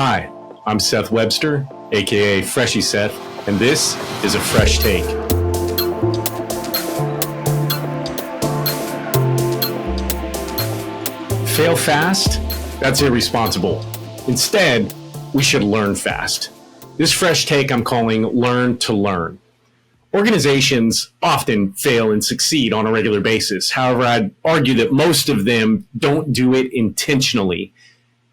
Hi, I'm Seth Webster, aka Freshy Seth, and this is a Fresh Take. Fail fast? That's irresponsible. Instead, we should learn fast. This Fresh Take I'm calling Learn to Learn. Organizations often fail and succeed on a regular basis. However, I'd argue that most of them don't do it intentionally.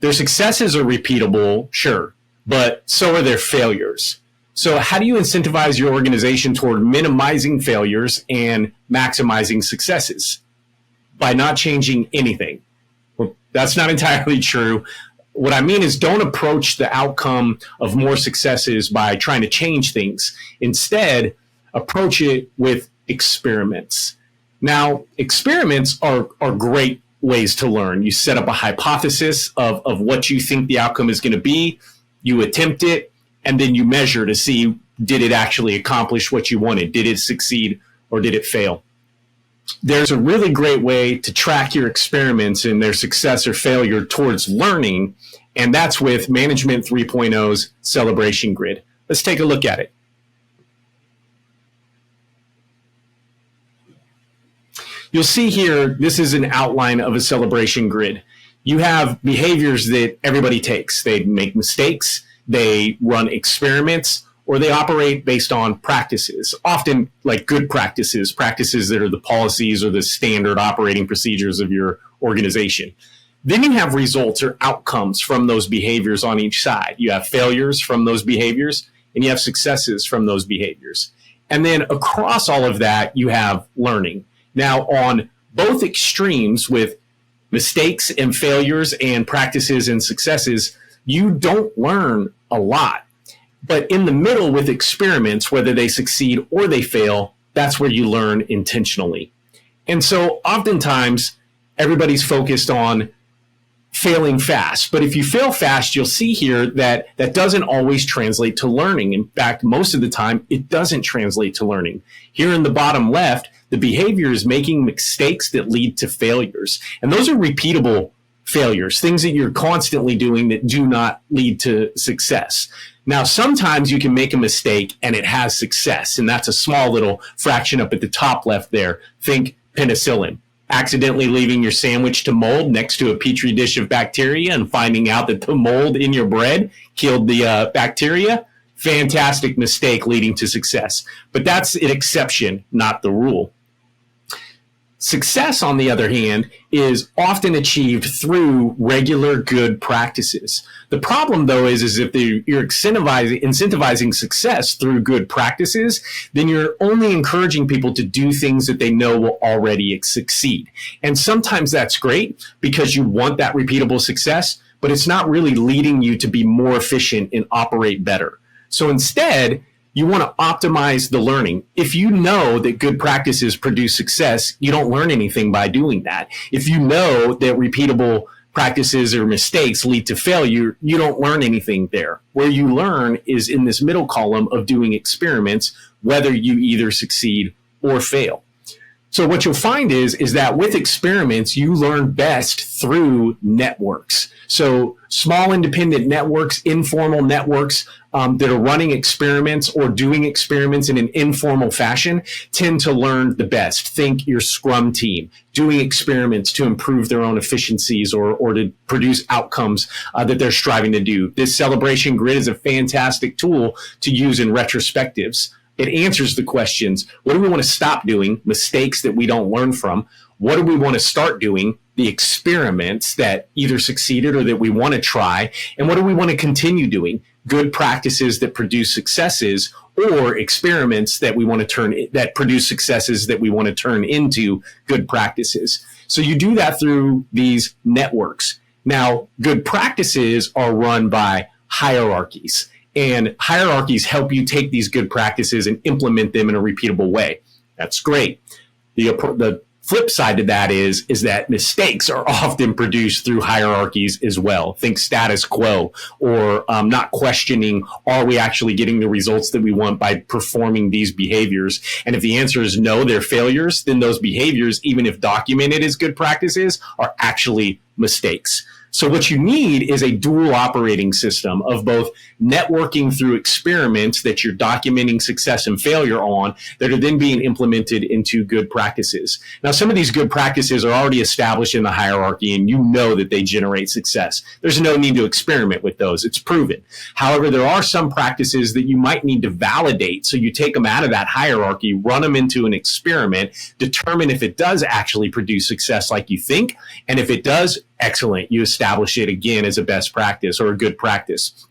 Their successes are repeatable, sure, but so are their failures. So how do you incentivize your organization toward minimizing failures and maximizing successes? By not changing anything. Well, that's not entirely true. What I mean is don't approach the outcome of more successes by trying to change things. Instead, approach it with experiments. Now, experiments are great ways to learn. You set up a hypothesis of what you think the outcome is going to be, you attempt it, and then you measure to see, did it actually accomplish what you wanted? Did it succeed or did it fail? There's a really great way to track your experiments and their success or failure towards learning, and that's with Management 3.0's Celebration Grid. Let's take a look at it. You'll see here, this is an outline of a celebration grid. You have behaviors that everybody takes. They make mistakes, they run experiments, or they operate based on practices, often like good practices, practices that are the policies or the standard operating procedures of your organization. Then you have results or outcomes from those behaviors on each side. You have failures from those behaviors, and you have successes from those behaviors. And then across all of that, you have learning. Now, on both extremes with mistakes and failures and practices and successes, you don't learn a lot. But in the middle with experiments, whether they succeed or they fail, that's where you learn intentionally. And so oftentimes, everybody's focused on failing fast. But if you fail fast, you'll see here that that doesn't always translate to learning. In fact, most of the time, it doesn't translate to learning. Here in the bottom left, the behavior is making mistakes that lead to failures. And those are repeatable failures, things that you're constantly doing that do not lead to success. Now, sometimes you can make a mistake and it has success, and that's a small little fraction up at the top left there. Think penicillin. Accidentally leaving your sandwich to mold next to a petri dish of bacteria and finding out that the mold in your bread killed the bacteria. Fantastic mistake leading to success. But that's an exception, not the rule. Success, on the other hand, is often achieved through regular good practices. The problem, though, is if you're incentivizing success through good practices, then you're only encouraging people to do things that they know will already succeed. And sometimes that's great because you want that repeatable success, but it's not really leading you to be more efficient and operate better. So instead, you want to optimize the learning. If you know that good practices produce success, you don't learn anything by doing that. If you know that repeatable practices or mistakes lead to failure, you don't learn anything there. Where you learn is in this middle column of doing experiments, whether you either succeed or fail. So what you'll find is that with experiments, you learn best through networks. So small independent networks, informal networks that are running experiments or doing experiments in an informal fashion tend to learn the best. Think your Scrum team doing experiments to improve their own efficiencies or to produce outcomes that they're striving to do. This celebration grid is a fantastic tool to use in retrospectives. It answers the questions. What do we want to stop doing? Mistakes that we don't learn from. What do we want to start doing? The experiments that either succeeded or that we want to try. And what do we want to continue doing? Good practices that produce successes, or experiments that we want to that produce successes that we want to turn into good practices. So you do that through these networks. Now, good practices are run by hierarchies. And hierarchies help you take these good practices and implement them in a repeatable way. That's great. The flip side to that is that mistakes are often produced through hierarchies as well. Think status quo, or not questioning, are we actually getting the results that we want by performing these behaviors? And if the answer is no, they're failures, then those behaviors, even if documented as good practices, are actually mistakes. So what you need is a dual operating system of both networking through experiments that you're documenting success and failure on that are then being implemented into good practices. Now, some of these good practices are already established in the hierarchy, and you know that they generate success. There's no need to experiment with those. It's proven. However, there are some practices that you might need to validate. So you take them out of that hierarchy, run them into an experiment, determine if it does actually produce success like you think. And if it does, excellent. You establish it again as a best practice or a good practice.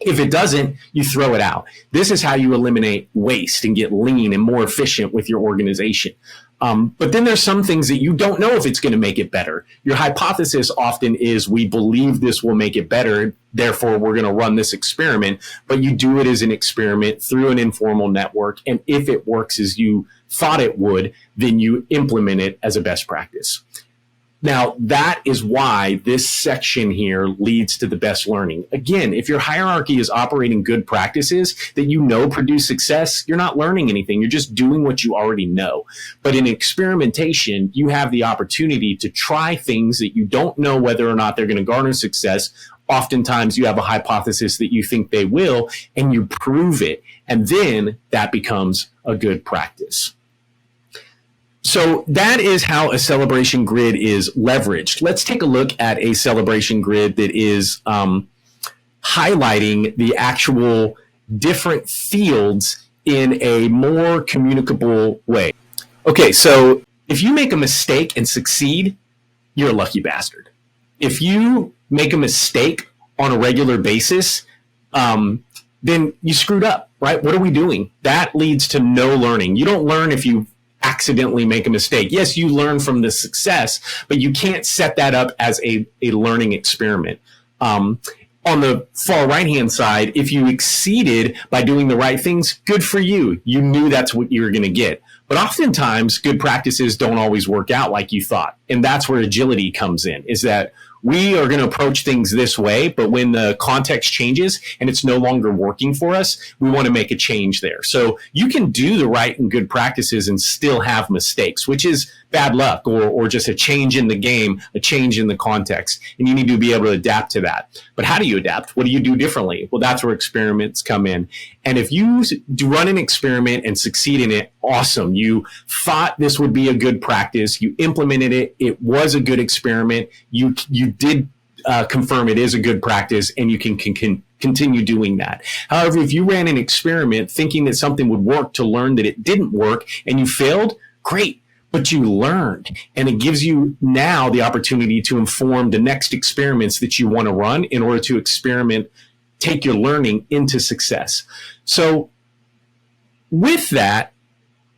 If it doesn't, you throw it out. This is how you eliminate waste and get lean and more efficient with your organization. But then there's some things that you don't know if it's going to make it better. Your hypothesis often is we believe this will make it better, therefore we're going to run this experiment, but you do it as an experiment through an informal network. And if it works as you thought it would, then you implement it as a best practice. Now, that is why this section here leads to the best learning. Again, if your hierarchy is operating good practices that you know produce success, you're not learning anything. You're just doing what you already know. But in experimentation, you have the opportunity to try things that you don't know whether or not they're going to garner success. Oftentimes, you have a hypothesis that you think they will, and you prove it. And then that becomes a good practice. So that is how a celebration grid is leveraged. Let's take a look at a celebration grid that is highlighting the actual different fields in a more communicable way. Okay, so if you make a mistake and succeed, you're a lucky bastard. If you make a mistake on a regular basis, then you screwed up, right? What are we doing? That leads to no learning. You don't learn if you accidentally make a mistake. Yes, you learn from the success, but you can't set that up as a learning experiment. On the far right-hand side, if you exceeded by doing the right things, good for you. You knew that's what you were going to get. But oftentimes, good practices don't always work out like you thought. And that's where agility comes in, is that we are going to approach things this way, but when the context changes and it's no longer working for us, we want to make a change there. So you can do the right and good practices and still have mistakes, which is bad luck or just a change in the game, a change in the context. And you need to be able to adapt to that. But how do you adapt? What do you do differently? Well, that's where experiments come in. And if you run an experiment and succeed in it, awesome. You thought this would be a good practice. You implemented it. It was a good experiment. You did confirm it is a good practice, and you can continue doing that. However, if you ran an experiment thinking that something would work to learn that it didn't work and you failed, great. But you learned, and it gives you now the opportunity to inform the next experiments that you want to run in order to take your learning into success. So with that,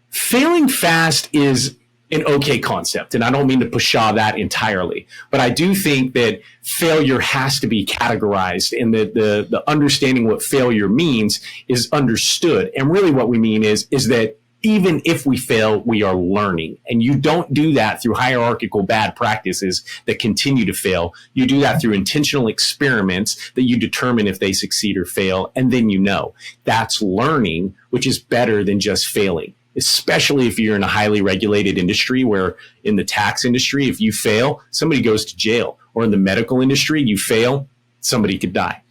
failing fast is an okay concept, and I don't mean to pshaw that entirely, but I do think that failure has to be categorized, and that the understanding what failure means is understood. And really what we mean is that even if we fail, we are learning. And you don't do that through hierarchical bad practices that continue to fail. You do that through intentional experiments that you determine if they succeed or fail, and then you know. That's learning, which is better than just failing, especially if you're in a highly regulated industry where in the tax industry, if you fail, somebody goes to jail. Or in the medical industry, you fail, somebody could die.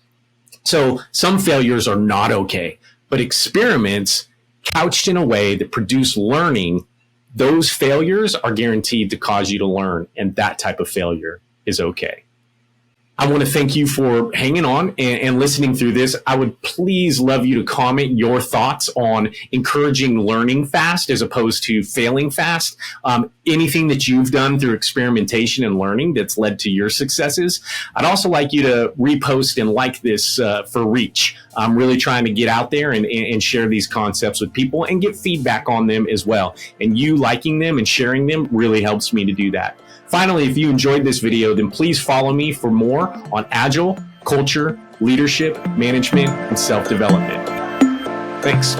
So some failures are not okay, but experiments couched in a way that produce learning, those failures are guaranteed to cause you to learn, and that type of failure is okay. I want to thank you for hanging on and listening through this. I would please love you to comment your thoughts on encouraging learning fast as opposed to failing fast. Anything that you've done through experimentation and learning that's led to your successes. I'd also like you to repost and like this for reach. I'm really trying to get out there and share these concepts with people and get feedback on them as well. And you liking them and sharing them really helps me to do that. Finally, if you enjoyed this video, then please follow me for more on Agile, culture, leadership, management, and self-development. Thanks.